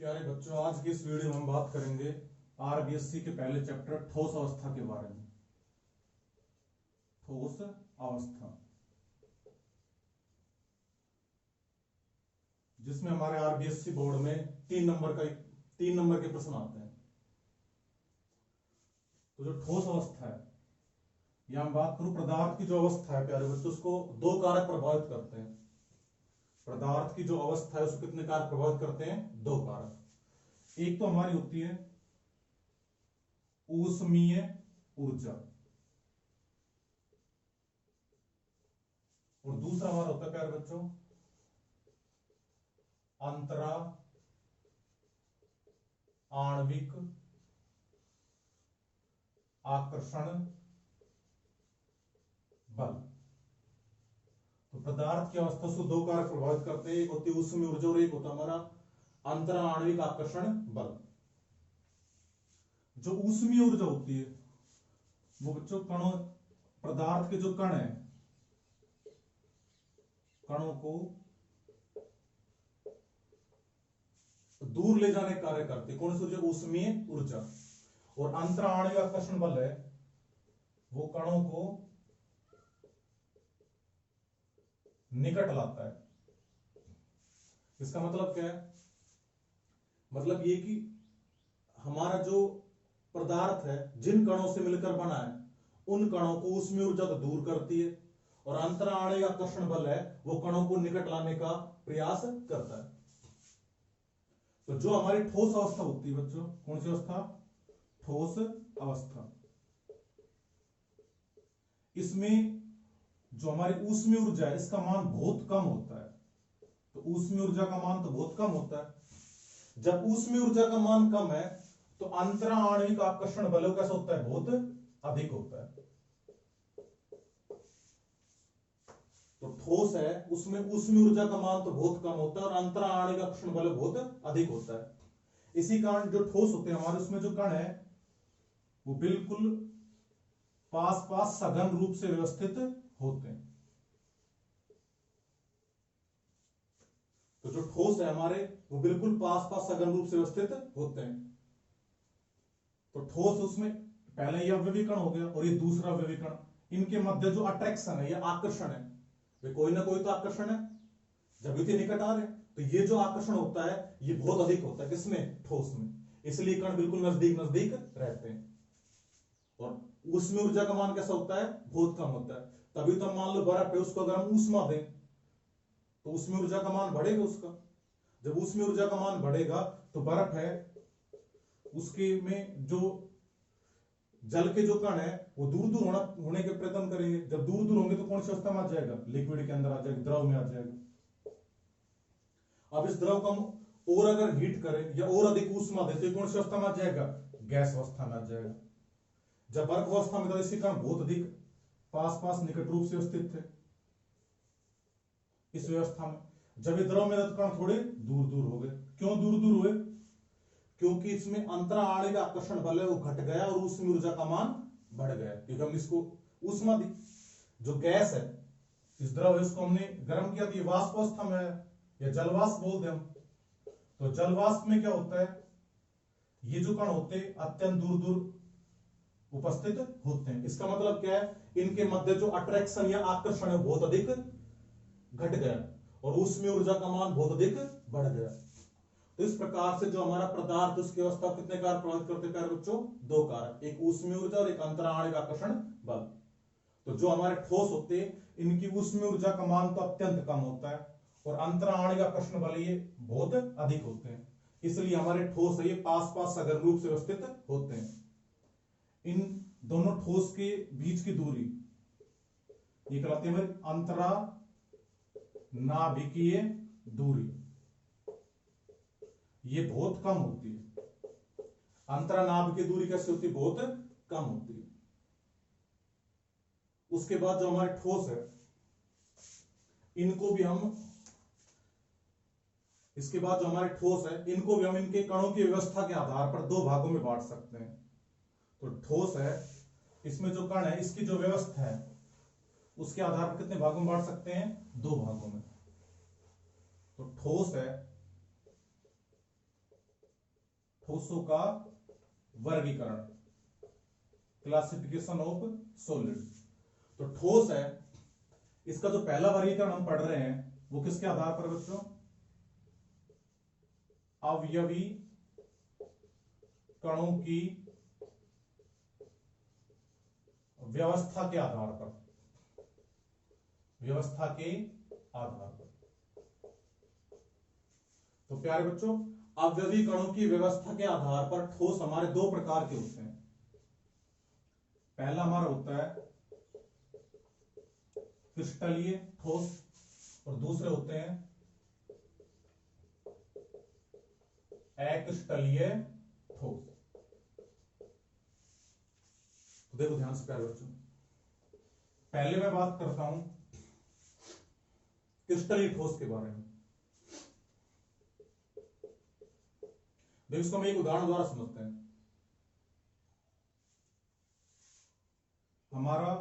प्यारे बच्चों, आज की इस वीडियो में हम बात करेंगे आरबीएससी के पहले चैप्टर ठोस अवस्था के बारे में। ठोस अवस्था, जिसमें हमारे आरबीएससी बोर्ड में 3 नंबर के प्रश्न आते हैं। तो जो ठोस अवस्था है, यहां हम बात करूं पदार्थ की जो अवस्था है प्यारे बच्चों, उसको 2 कारक प्रभावित करते हैं। पदार्थ की जो अवस्था है उसको कितने कारक प्रभावित करते हैं? 2 कारक। एक तो हमारी होती है ऊष्मीय ऊर्जा, और दूसरा हमारा होता है प्यारे बच्चों अंतरा आणविक आकर्षण बल। तो पदार्थ की अवस्था से 2 कारक प्रभावित करते हैं। एक होती है ऊष्मीय ऊर्जा और एक होता है हमारा अंतरा आणविक आकर्षण बल। जो ऊष्मीय ऊर्जा होती है वो बच्चों कणों, पदार्थ के जो कण है, कणों को दूर ले जाने का कार्य करती है। कौन सी ऊर्जा? ऊष्मीय ऊर्जा। और अंतरा आणविक आकर्षण बल है वो कणों को निकट लाता है। इसका मतलब क्या है? मतलब ये कि हमारा जो पदार्थ है जिन कणों से मिलकर बना है उन कणों को ऊष्मीय ऊर्जा तो दूर करती है, और अंतरा आणविक आकर्षण बल है वो कणों को निकट लाने का प्रयास करता है। तो जो हमारी ठोस अवस्था होती है बच्चों, कौन सी अवस्था? ठोस अवस्था। इसमें जो हमारी ऊष्मीय ऊर्जा है इसका मान बहुत कम होता है। तो ऊष्मीय ऊर्जा का मान तो बहुत कम होता है। जब ऊष्मीय ऊर्जा का मान कम है तो अंतरा आणविक आकर्षण बल कैसा होता है? बहुत अधिक होता है। तो ठोस है उसमें ऊष्मीय ऊर्जा का मान तो बहुत कम होता है और अंतरा आणविक आकर्षण बल बहुत अधिक होता है। इसी कारण जो ठोस होते हैं हमारे, उसमें जो कण है वो बिल्कुल पास पास सघन रूप से व्यवस्थित होते हैं। तो जो ठोस है हमारे वो बिल्कुल पास पास सघन रूप से व्यवस्थित होते हैं। तो ठोस, उसमें पहले ये अवयवी कण हो गया और ये दूसरा अवयवी कण, इनके मध्य जो अट्रैक्शन है या आकर्षण है, वे कोई ना कोई तो आकर्षण है। जब इतने निकट आ रहे तो ये जो आकर्षण होता है ये बहुत अधिक होता है। किसमें? ठोस में। इसलिए कण बिल्कुल नजदीक नजदीक रहते हैं। और ऊष्मीय ऊर्जा का मान कैसा होता है? बहुत कम होता है। तभी तो मान लो बर्फ है, उसको अगर हम ऊष्मा दें तो ऊष्मीय ऊर्जा का मान बढ़ेगा उसका। जब ऊष्मीय ऊर्जा का मान बढ़ेगा तो बर्फ है उसके में जो जल के जो कण है वो दूर दूर होने के प्रयत्न करेंगे। जब दूर दूर होंगे तो कौन सी अवस्था में आ जाएगा? लिक्विड के अंदर आ जाएगा, द्रव में आ जाएगा। अब इस द्रव को हम और अगर हीट करें या और अधिक ऊष्मा देते तो कौन सी अवस्था में आ जाएगा? गैस अवस्था में आ जाएगा। जब बर्फ अवस्था में था इसके कण बहुत अधिक पास पास निकट रूप से स्थित थे इस व्यवस्था में। जब ये द्रव में तो कण थोड़े दूर दूर हो गए। क्यों दूर दूर हुए? क्योंकि इसमें अंतरा आणविक आकर्षण बल है वो घट गया और ऊष्मीय ऊर्जा का मान बढ़ गया, क्योंकि हम इसको ऊष्मा दी। जो गैस है, इस द्रव है, उसको हमने गर्म किया तो ये वाष्प अवस्था में है या जलवाष्प बोलते हम। तो जलवाष्प में क्या होता है? ये जो कण होते हैं अत्यंत दूर दूर उपस्थित होते हैं। इसका मतलब क्या है? इनके मध्य जो अट्रैक्शन या आकर्षण है बहुत अधिक घट गया और ऊष्मीय ऊर्जा का मान बहुत अधिक बढ़ गया। तो इस प्रकार से जो हमारा पदार्थ उसकी अवस्था कितने कारक प्रभावित करते हैं बच्चों? 2 कारक, एक ऊष्मीय ऊर्जा और एक अंतरा आणविक आकर्षण बल। तो जो हमारे ठोस होते हैं इनकी ऊष्मीय ऊर्जा का मान तो अत्यंत कम होता है और अंतरा आणविक आकर्षण बल ये बहुत अधिक होते हैं। इसलिए हमारे ठोस है ये पास पास सघन रूप से व्यवस्थित होते हैं। इन दोनों ठोस के बीच की दूरी ये कहलाती है अंतरा नाभिकीय दूरी। ये बहुत कम होती है। अंतरा नाभिकीय दूरी कैसे होती है? बहुत कम होती है। उसके बाद जो हमारे ठोस है इनको भी हम, इसके बाद जो हमारे ठोस है इनको भी हम इनके कणों की व्यवस्था के आधार पर 2 भागों में बांट सकते हैं। तो ठोस है, इसमें जो कण है इसकी जो व्यवस्था है उसके आधार पर कितने भागों में बांट सकते हैं? 2 भागों में। तो ठोस है ठोसों का वर्गीकरण, क्लासिफिकेशन ऑफ सॉलिड्स। तो ठोस है, इसका जो पहला वर्गीकरण हम पढ़ रहे हैं वो किसके आधार पर बच्चों? अवयवी कणों की व्यवस्था के आधार पर, व्यवस्था के आधार पर। तो प्यारे बच्चों, अवयवी कणों की व्यवस्था के आधार पर ठोस हमारे दो प्रकार के होते हैं। पहला हमारा होता है क्रिस्टलीय ठोस और दूसरे होते हैं अक्रिस्टलीय ठोस। तो देखो ध्यान से प्यारे बच्चों, पहले मैं बात करता हूं क्रिस्टलीय ठोस के बारे में। देखो इसको हम एक उदाहरण द्वारा समझते हैं। हमारा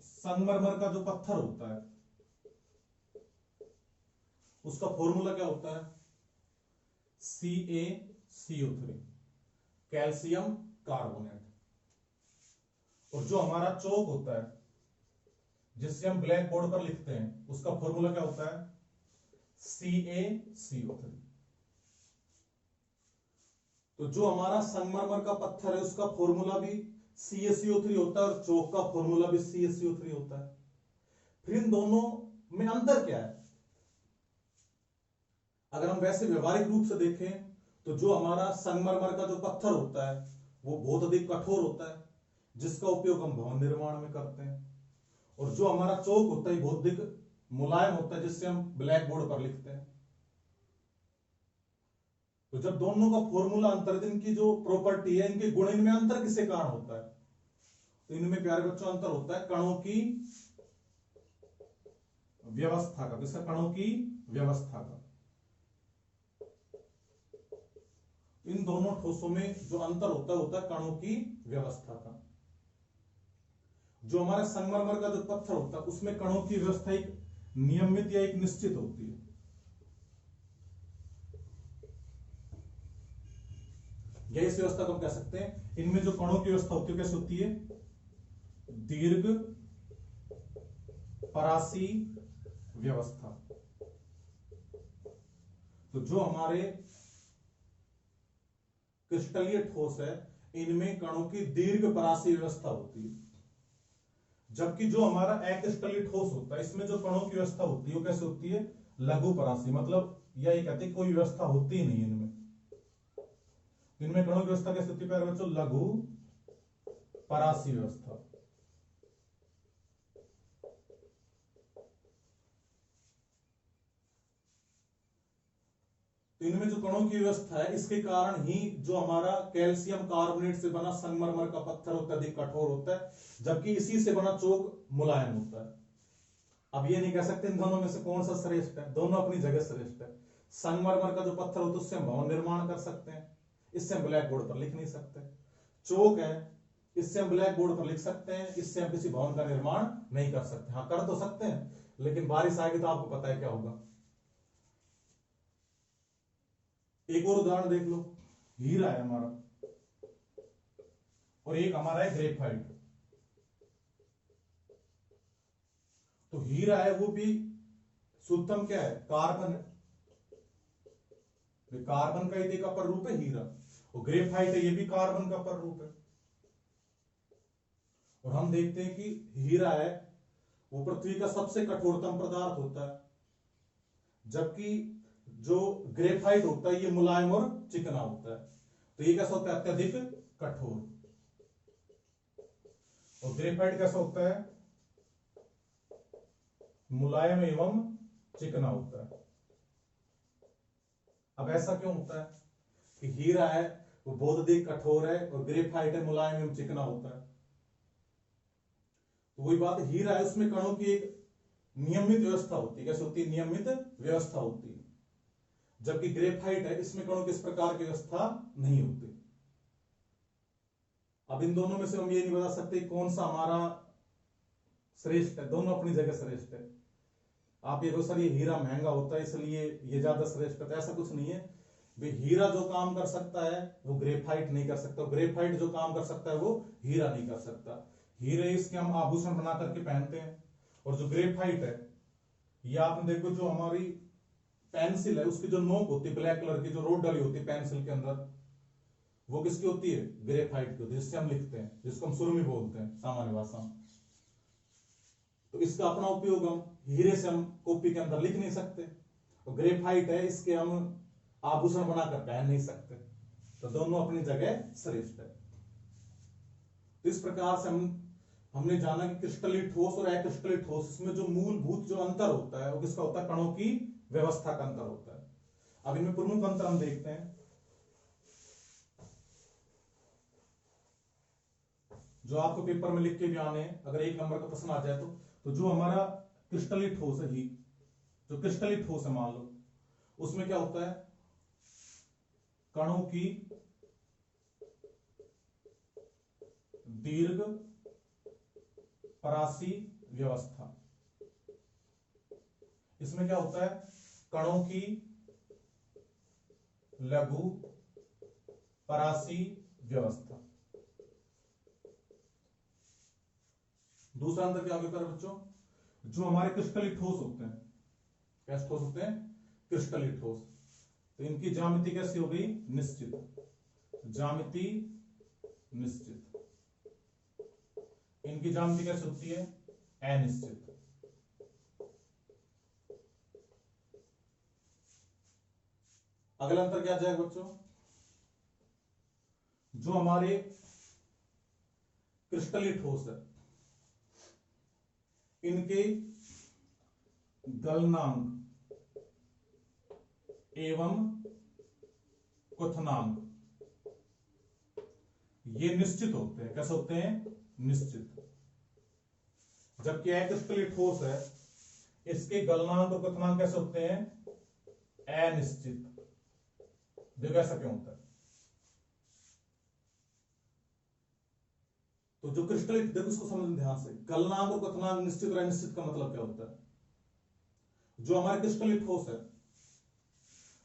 संगमरमर का जो पत्थर होता है उसका फॉर्मूला क्या होता है? CaCO3, calcium carbonate. और जो हमारा चौक होता है जिससे हम ब्लैक बोर्ड पर लिखते हैं उसका फॉर्मूला क्या होता है? CaCO3। तो जो हमारा संगमरमर का पत्थर है उसका फॉर्मूला भी CaCO3 होता है और चौक का फॉर्मूला भी CaCO3 होता है। फिर इन दोनों में अंतर क्या है? अगर हम वैसे व्यवहारिक रूप से देखें तो जो हमारा संगमरमर का जो पत्थर होता है वो बहुत अधिक कठोर होता है जिसका उपयोग हम भवन निर्माण में करते हैं, और जो हमारा चौक होता है बहुत अधिक मुलायम होता है जिससे हम ब्लैक बोर्ड पर लिखते हैं। तो जब दोनों का फॉर्मूला अंतर, इनकी जो प्रॉपर्टी है, इनके गुण, इनमें अंतर किसके कारण होता है? तो इनमें प्यारे बच्चों अंतर होता है कणों की व्यवस्था का। किसका? कणों की व्यवस्था का। इन दोनों ठोसों में जो अंतर होता है कणों की व्यवस्था का। जो हमारा संगमरमर का जो पत्थर होता है उसमें कणों की व्यवस्था एक नियमित या एक निश्चित होती है। या इस व्यवस्था को हम कह सकते हैं, इनमें जो कणों की व्यवस्था होती है कैसे होती है? दीर्घ परासी व्यवस्था। तो जो हमारे क्रिस्टलीय ठोस है इनमें कणों की दीर्घ परासी व्यवस्था होती है, जबकि जो हमारा अक्रिस्टलीय ठोस होता है इसमें जो कणों की व्यवस्था होती है वो कैसे होती है? लघु परासी। मतलब यह कहते हैं कोई व्यवस्था होती ही नहीं इनमें। इनमें कणों की व्यवस्था कैसे होती है प्यारे बच्चों? लघु परासी व्यवस्था। तो इनमें जो कणों की व्यवस्था है इसके कारण ही जो हमारा कैल्शियम कार्बोनेट से बना संगमरमर का पत्थर होता है अधिक कठोर होता है, जबकि इसी से बना चौक मुलायम होता है। अब ये नहीं कह सकते इन दोनों में से कौन सा श्रेष्ठ है, दोनों अपनी जगह श्रेष्ठ है। संगमरमर का जो पत्थर होता है उससे हम भवन निर्माण कर सकते हैं, इससे हम ब्लैक बोर्ड पर लिख नहीं सकते। चौक है, इससे हम ब्लैक बोर्ड पर लिख सकते हैं, इससे हम किसी भवन का निर्माण नहीं कर सकते। हाँ कर तो सकते हैं, लेकिन बारिश आएगी तो आपको पता है क्या होगा। एक और उदाहरण देख लो, हीरा है हमारा और एक हमारा है ग्रेफाइट। तो हीरा है वो भी शुद्धतम क्या है? कार्बन है। कार्बन का एक अपर रूप है हीरा, और ग्रेफाइट है ये भी कार्बन का अपर रूप है। और हम देखते हैं कि हीरा है वो पृथ्वी का सबसे कठोरतम पदार्थ होता है, जबकि जो ग्रेफाइट होता है ये मुलायम और चिकना होता है। तो ये कैसा होता है? अत्यधिक कठोर। और ग्रेफाइट कैसा होता है? मुलायम एवं चिकना होता है। अब ऐसा क्यों होता है कि हीरा है वो बहुत अधिक कठोर है और ग्रेफाइट है मुलायम एवं चिकना होता है? तो वही बात, हीरा है उसमें कणों की एक नियमित व्यवस्था होती है। कैसे होती है? नियमित व्यवस्था होती है, जबकि ग्रेफाइट है इसमें कणों की इस प्रकार की व्यवस्था नहीं होती। अब इन दोनों में से हम ये नहीं बता सकते कौन सा हमारा श्रेष्ठ है, दोनों अपनी जगह श्रेष्ठ है। आप ये सर ये हीरा महंगा होता है इसलिए ये ज्यादा श्रेष्ठ है, ऐसा कुछ नहीं है। भाई हीरा जो काम कर सकता है वो ग्रेफाइट नहीं कर सकता, ग्रेफाइट जो काम कर सकता है वो हीरा नहीं कर सकता। हीरे इसके हम आभूषण बना करके पहनते हैं, और जो ग्रेफाइट है ये आपने देखो जो हमारी पेंसिल है उसकी जो नोक होती है ब्लैक कलर की, जो रोड डाली होती है पेंसिल के अंदर, वो किसकी होती है? ग्रेफाइट की होती है, जिससे हम लिखते हैं, जिसको हम सुरमई बोलते हैं सामान्य भाषा में। तो इसका अपना उपयोग हम हीरे से हम कॉपी के अंदर लिख नहीं सकते, और ग्रेफाइट है इसके हम आभूषण बनाकर पहन नहीं सकते। तो दोनों अपनी जगह श्रेष्ठ है। तो इस प्रकार से हमने जाना कि क्रिस्टलीय ठोस और अक्रिस्टलीय ठोस, इसमें जो मूलभूत जो अंतर होता है वो किसका होता है? कणों की व्यवस्था का अंतर होता है। अब इनमें प्रमुख अंतर हम देखते हैं, जो आपको पेपर में लिख के भी आने हैं, अगर 1 नंबर का प्रश्न आ जाए तो जो हमारा क्रिस्टलीय ठोस है ही, जो क्रिस्टलीय ठोस है मान लो, उसमें क्या होता है? कणों की दीर्घ परासी व्यवस्था। इसमें क्या होता है? कणों की लघु परासी व्यवस्था। दूसरा अंतर क्या होता है बच्चों? जो हमारे क्रिस्टलीय ठोस होते हैं, कैसे ठोस होते हैं? क्रिस्टलीय ठोस, तो इनकी ज्यामिति कैसी हो गई? निश्चित। ज्यामिति निश्चित। इनकी ज्यामिति कैसे होती है? अनिश्चित। अगला अंतर क्या जाएगा बच्चों? जो हमारे क्रिस्टलीय ठोस है, इनके गलनांक एवं क्वथनांक ये निश्चित होते हैं। कैसे होते हैं? निश्चित। जबकि अक्रिस्टलीय ठोस है, इसके गलनांक और क्वथनांक कैसे होते हैं? अनिश्चित। देखो ऐसा क्यों होता है? तो जो क्रिस्टलीय, देखो इसको समझना ध्यान से, गलनांक और क्वथनांक निश्चित और अनिश्चित का मतलब क्या होता है? जो हमारे क्रिस्टलीय ठोस है,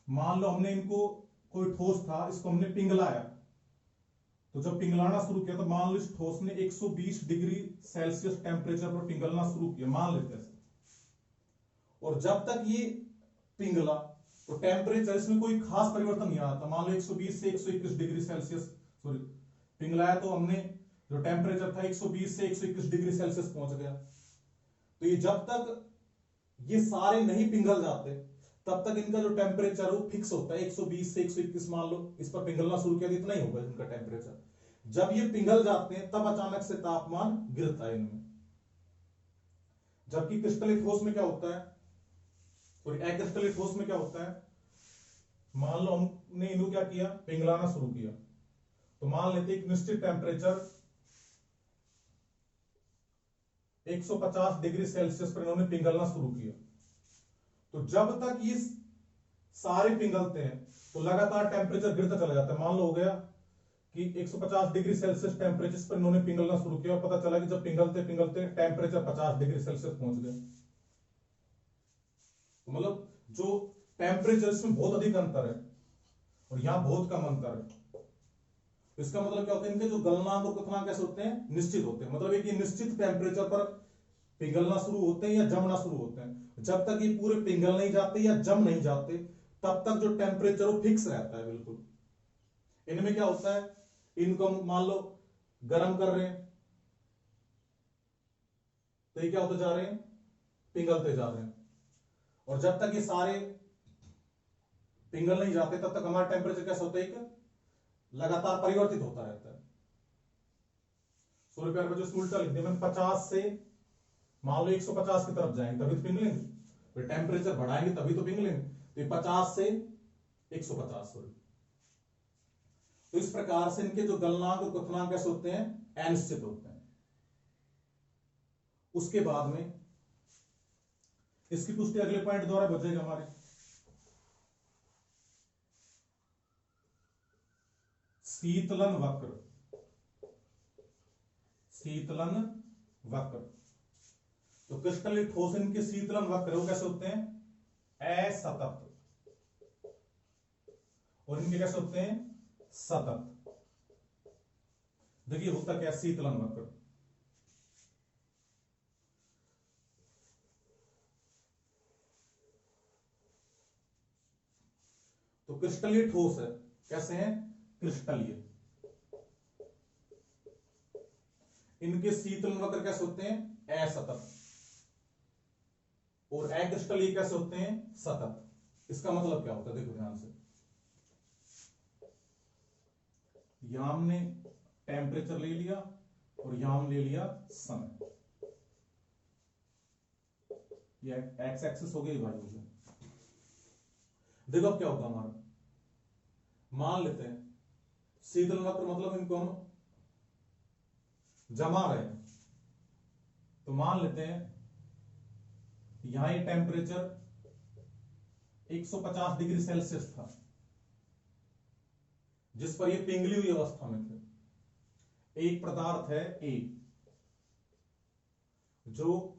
मान लो हमने इनको, कोई ठोस था, इसको हमने पिघलाया, तो जब पिघलाना शुरू किया तो मान लो इस ठोस ने 120 डिग्री सेल्सियस टेम्परेचर पर पिघलना शुरू किया, मान लेते हैं, और जब तक ये पिघला तो टेम्परेचर इसमें कोई खास परिवर्तन नहीं आया था। मान लो 120 से 121 डिग्री सेल्सियस, सॉरी, पिघलाया तो हमने, जो टेम्परेचर था 120 से 121 डिग्री सेल्सियस पहुंच गया। तो ये जब तक ये सारे नहीं पिघल जाते तब तक इनका जो टेम्परेचर वो फिक्स होता है 120 से 121। मान लो इस पर पिघलना शुरू किया तो इतना ही होगा इनका टेम्परेचर। जब ये पिघल जाते हैं तब अचानक से तापमान गिरता है इनमें। जबकि क्रिस्टलीय ठोस में क्या होता है, और अक्रिस्टलीय ठोस में क्या होता है? मान लो हमने इनको क्या किया? पिघलाना शुरू किया, तो मान लेते एक निश्चित टेम्परेचर 150 डिग्री सेल्सियस पर इन्होंने पिघलना शुरू किया। तो जब तक ये सारे पिघलते हैं तो लगातार टेम्परेचर गिरता चला जाता है। मान लो हो गया कि 150 डिग्री सेल्सियस टेम्परेचर पर इन्होंने पिघलना शुरू किया, और पता चला कि जब पिघलते पिघलते टेम्परेचर 50 डिग्री सेल्सियस पहुंच गया। तो मतलब जो टेम्परेचर इसमें बहुत अधिक अंतर है और यहां बहुत कम अंतर है। इसका मतलब क्या होता है? इनके जो गलनांक और क्वथनांक कैसे होते हैं? निश्चित होते हैं। मतलब एक ये निश्चित टेम्परेचर पर पिघलना शुरू होते हैं या जमना शुरू होते हैं। जब तक ये पूरे पिघल नहीं जाते या जम नहीं जाते तब तक जो टेम्परेचर वो फिक्स रहता है बिल्कुल। इनमें क्या होता है? इनको मान लो गर्म कर रहे हैं तो ये क्या होते जा रहे हैं? पिघलते जा रहे हैं, और जब तक ये सारे पिघल नहीं जाते तब तक हमारा टेम्परेचर कैसा होता है? एक लगातार परिवर्तित होता रहता है। ₹100 पर जो उल्टा लिख दिया मैंने, 50 से मान लो 150 की तरफ जाएंगे तभी तो पिघलेंगे, फिर टेम्परेचर बढ़ाएंगे तभी तो पिघलेंगे। तो ये 50 से 150, सॉरी। तो इस प्रकार से इनके जो गलनांक और क्वथनांक कैसे होते हैं? अनिश्चित होते हैं। उसके बाद में इसकी पुष्टि अगले पॉइंट द्वारा हो जाएगी हमारे, शीतलन वक्र। शीतलन वक्र, तो क्रिस्टलीय ठोस इनके शीतलन वक्र वो कैसे होते हैं? असतत। और इनके कैसे होते हैं, सतत। देखिए होता क्या, शीतलन वक्र। तो क्रिस्टलीय ठोस है, कैसे हैं, क्रिस्टलीय। इनके शीतलन वक्र कैसे होते हैं, असतत। और अक्रिस्टलीय कैसे होते हैं, सतत। इसका मतलब क्या होता है, देखो ध्यान से। यहां हमने टेम्परेचर ले लिया और यहां हम ले लिया समय, ये एक्स एक्सिस हो गई, वाई हो गया। देखो अब क्या होगा हमारा, मान लेते हैं शीतलन वक्र, मतलब इनको हम जमा रहे हैं। तो मान लेते हैं यहां ये टेम्परेचर 150 डिग्री सेल्सियस था, जिस पर ये पिघली हुई अवस्था में थे। एक पदार्थ है ए, जो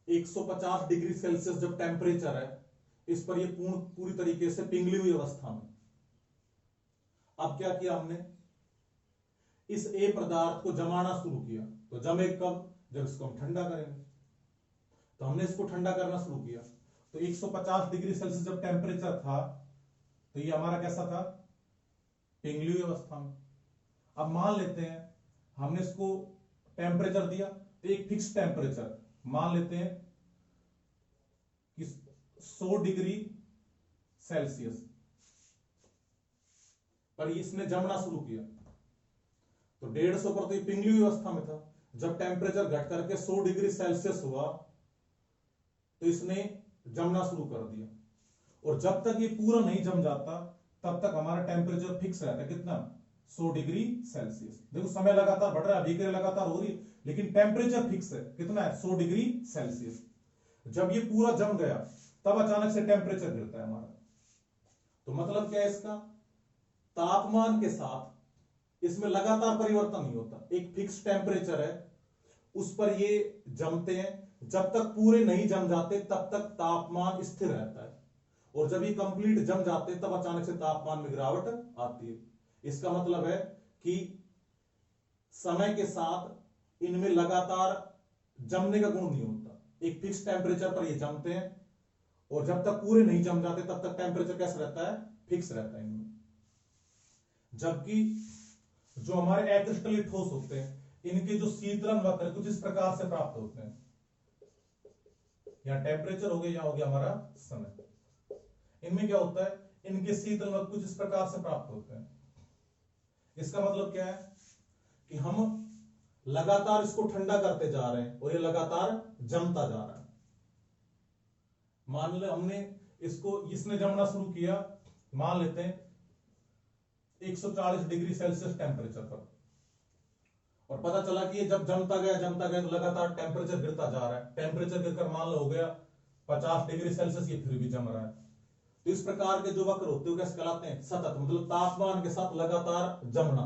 150 डिग्री सेल्सियस जब टेम्परेचर है, इस पर ये पूरी तरीके से पिघली हुई अवस्था में। अब क्या किया हमने, इस ए पदार्थ को जमाना शुरू किया। तो जमे कब, जब इसको हम ठंडा करेंगे। तो हमने इसको ठंडा करना शुरू किया। तो 150 डिग्री सेल्सियस जब टेम्परेचर था, तो ये हमारा कैसा था, पिघली हुई अवस्था में। अब मान लेते हैं हमने इसको टेम्परेचर दिया, तो एक फिक्स टेम्परेचर मान लेते हैं कि 100 डिग्री सेल्सियस पर इसने जमना शुरू किया। तो 150 पर तो ये पिघली हुई अवस्था में था। जब टेम्परेचर घट करके 100 डिग्री सेल्सियस हुआ, तो इसने जमना शुरू कर दिया। और जब तक ये पूरा नहीं जम जाता, तब तक हमारा टेम्परेचर फिक्स रहता है, कितना, 100 डिग्री सेल्सियस। देखो समय लगातार बढ़ रहा है, अभिक्रिया लगातार हो रही है, लेकिन टेम्परेचर फिक्स है, कितना है, 100 डिग्री सेल्सियस। जब ये पूरा जम गया, तब अचानक से टेम्परेचर गिरता है हमारा। तो मतलब क्या है इसका, तापमान के साथ इसमें लगातार परिवर्तन नहीं होता। एक फिक्स टेम्परेचर है, उस पर ये जमते हैं। जब तक पूरे नहीं जम जाते, तब तक तापमान स्थिर रहता है। और जब ये कंप्लीट जम जाते, तब अचानक से तापमान में गिरावट आती है। इसका मतलब है कि समय के साथ इनमें लगातार जमने का गुण नहीं होता। एक फिक्स टेम्परेचर पर ये जमते हैं, और जब तक पूरे नहीं जम जाते, तब तक टेम्परेचर कैसा रहता है, फिक्स रहता है इनमें। जबकि जो हमारे अक्रिस्टलीय ठोस होते हैं, इनके जो शीतलन वक्र कुछ इस प्रकार से प्राप्त होते हैं। यहां टेम्परेचर हो गया, यहां हो गया हमारा समय। इनमें क्या होता है, इनके शीतलन वक्र कुछ इस प्रकार से प्राप्त होते हैं। इसका मतलब क्या है कि हम लगातार इसको ठंडा करते जा रहे हैं, और ये लगातार जमता जा रहा है। मान ले हमने इसको, इसने जमना शुरू किया, मान लेते हैं 140 डिग्री सेल्सियस टेम्परेचर पर, और पता चला कि ये जब जमता गया तो लगातार टेम्परेचर गिरता जा रहा है। टेम्परेचर गिरकर मान लो हो गया 50 डिग्री सेल्सियस, ये फिर भी जम रहा है। तो इस प्रकार के जो वक्र होते हैं कैसे कहलाते हैं, सतत, मतलब तापमान के साथ लगातार जमना।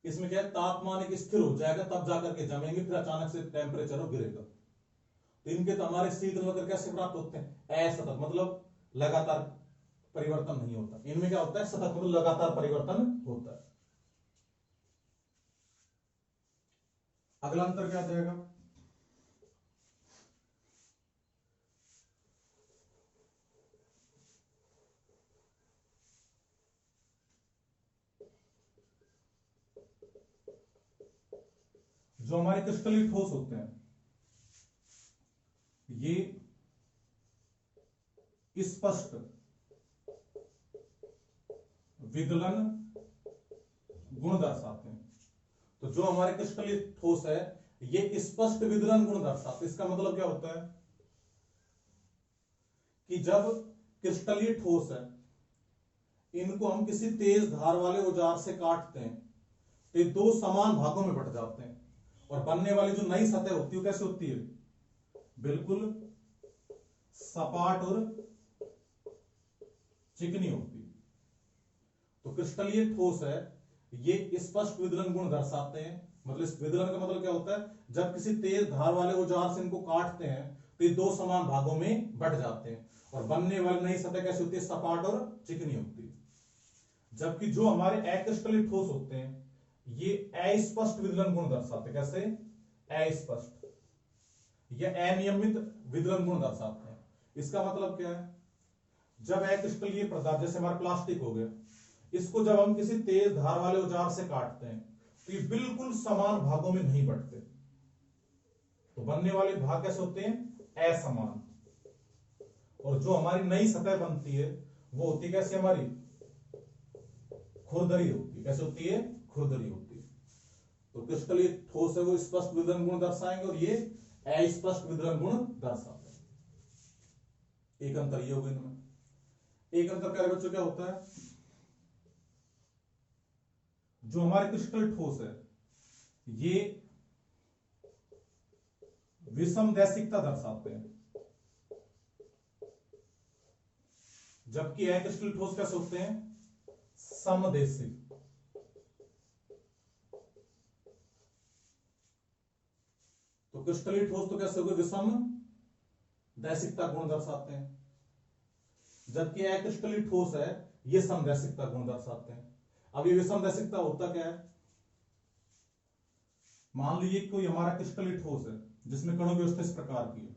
इसमें क्या है, तापमान एक स्थिर हो जाएगा, तब जाकर के जमेंगे, फिर अचानक से टेम्परेचर गिरेगा। तो इनके तो हमारे शीतलन वक्र कैसे प्राप्त होते हैं, असतत, मतलब लगातार परिवर्तन नहीं होता। इनमें क्या होता है, सतत, मतलब लगातार परिवर्तन होता है। अगला अंतर क्या आ जाएगा, जो हमारे क्रिस्टलीय ठोस होते हैं, ये स्पष्ट विदलन गुण दर्शाते हैं। तो जो हमारे क्रिस्टलीय ठोस है, ये स्पष्ट विदलन गुण दर्शाते हैं। इसका मतलब क्या होता है कि जब क्रिस्टलीय ठोस है, इनको हम किसी तेज धार वाले औजार से काटते हैं, तो ये दो समान भागों में बट जाते हैं, और बनने वाली जो नई सतह होती है कैसे होती है, बिल्कुल सपाट और चिकनी होती है। तो क्रिस्टलीय ठोस है, ये स्पष्ट विदलन गुण दर्शाते हैं। मतलब इस विदलन का मतलब क्या होता है, जब किसी तेज धार वाले औजार से इनको काटते हैं, तो ये दो समान भागों में बट जाते हैं और बनने वाली नई सतह कैसी होती है, सपाट और चिकनी होती है। जबकि जो हमारे अक्रिस्टलीय ठोस होते हैं ये अस्पष्ट विदलन गुण दर्शाते हैं। कैसे? अस्पष्ट या अनियमित विदलन गुण दर्शाते हैं। इसका मतलब क्या है, जब अक्रिस्टलीय पदार्थ जैसे हमारा प्लास्टिक हो गया, इसको जब हम किसी तेज धार वाले औजार से काटते हैं तो ये बिल्कुल समान भागों में नहीं बंटते, तो बनने वाले भाग कैसे होते हैं, असमान। और जो हमारी नई सतह बनती है वो होती है कैसे, हमारी खुरदरी होती है। कैसे होती है, खुरदरी होती है। तो क्रिस्टलीय ठोस है वो स्पष्ट विदलन गुण दर्शाएंगे और ये अस्पष्ट विदलन गुण दर्शाते हैं। एक अंतर ये होगा इनमें। एक अंतर प्यारे बच्चों क्या होता है, जो हमारे क्रिस्टल ठोस है ये विषम दैशिकता दर्शाते हैं, जबकि अक्रिस्टल ठोस कैसे होते हैं, समदैशिक। तो क्रिस्टलीय ठोस तो कैसे हो गए, विषम दैशिकता गुण दर्शाते हैं, जबकि अक्रिस्टलीय ठोस है ये समदैशिकता गुण दर्शाते हैं। अब ये विषम दैशिकता होता क्या है, मान लीजिए कोई हमारा क्रिस्टलीय ठोस है जिसमें कणों की व्यवस्था इस प्रकार की है,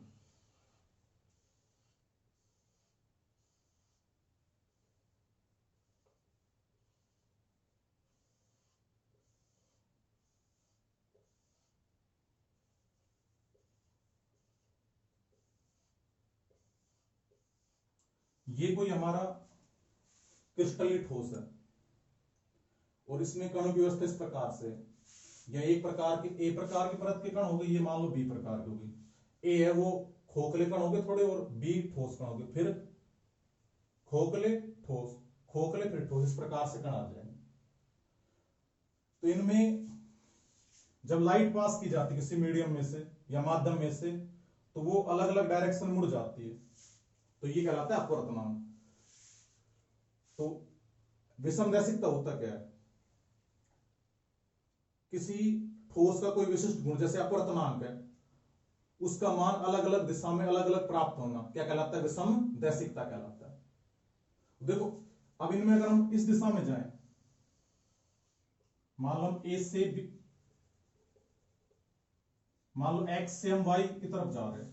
ये कोई हमारा क्रिस्टलीय ठोस है और इसमें कणों की व्यवस्था इस प्रकार से है, या एक प्रकार की ए प्रकार की परत के कण हो गए, ये मान लो बी प्रकार की हो गई। ए है वो खोखले कण हो गए थोड़े और बी ठोस कण हो गए, फिर खोखले ठोस, खोखले फिर ठोस, इस प्रकार से कण आ जाएंगे। तो इनमें जब लाइट पास की जाती है किसी मीडियम में से या माध्यम में से तो वो अलग अलग डायरेक्शन मुड़ जाती है, तो ये कहलाता है अपवर्तनांक। तो विषम दैशिकता होता क्या है, किसी ठोस का कोई विशिष्ट गुण जैसे अपवर्तनांक है, उसका मान अलग अलग दिशा में अलग अलग प्राप्त होना क्या कहलाता है, विषम दैशिकता कहलाता है। देखो अब इनमें अगर हम इस दिशा में जाएं, मान लो हम ए से बी, मान लो एक्स से हम वाई की तरफ जा रहे हैं,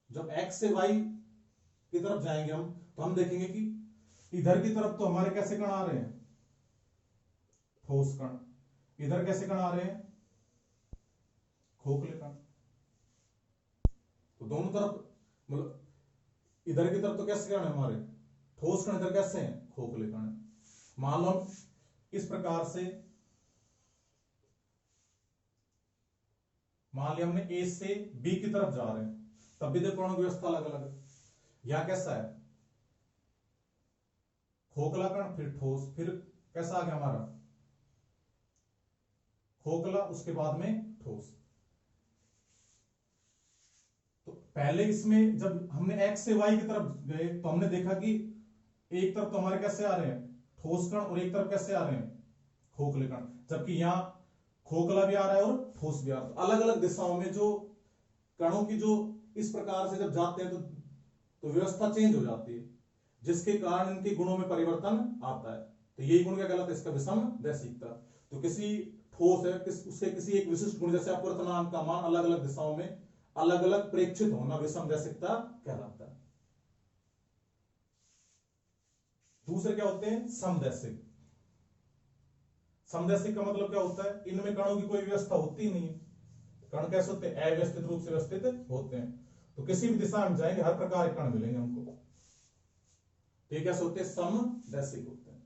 जब एक्स से वाई की तरफ जाएंगे हम तो हम देखेंगे कि इधर की तरफ तो हमारे कैसे कण आ रहे हैं, ठोस कण, इधर कैसे कण आ रहे हैं, खोखले कण। तो दोनों तरफ मतलब इधर की तरफ तो कैसे कण है हमारे ठोस कण, इधर कैसे हैं, खोखले कण। मान लो इस प्रकार से, मान लिया हमने ए से बी की तरफ जा रहे हैं, तब भी देखो कणों की व्यवस्था अलग अलग है। यहां कैसा है, खोखला कण फिर ठोस, फिर कैसा आ गया हमारा खोखला, उसके बाद में ठोस। तो पहले इसमें जब हमने एक्स से वाई की तरफ गए तो हमने देखा कि एक तरफ तो हमारे कैसे आ रहे हैं ठोस कण और एक तरफ कैसे आ रहे हैं खोखले कण, जबकि यहां खोखला भी आ रहा है और ठोस भी आ रहा है। तो अलग अलग दिशाओं में जो कणों की जो इस प्रकार से जब जाते हैं तो व्यवस्था चेंज हो जाती है, जिसके कारण इनके गुणों में परिवर्तन आता है। तो यही गुण क्या कहलाता है, इसका विषम दैशिकता। तो किसी ठोस है उसके किसी एक विशिष्ट गुण जैसे अपवर्तनांक का मान अलग अलग दिशाओं में अलग अलग प्रेक्षित होना विषम दैशिकता कहलाता है। दूसरे क्या होते हैं, समदैशिक। समदैशिक का मतलब क्या होता है, इनमें कणों की कोई व्यवस्था होती नहीं है, कण कैसे होते हैं, अव्यवस्थित रूप से व्यवस्थित होते हैं। तो किसी भी दिशा में जाएंगे हर प्रकार के कण मिलेंगे हमको, तो ये कैसे होते हैं, समदैशिक होते हैं।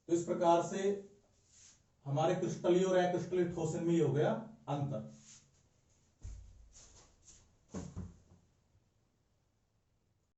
तो इस प्रकार से हमारे क्रिस्टलीय और अक्रिस्टलीय ठोस में ये हो गया अंतर।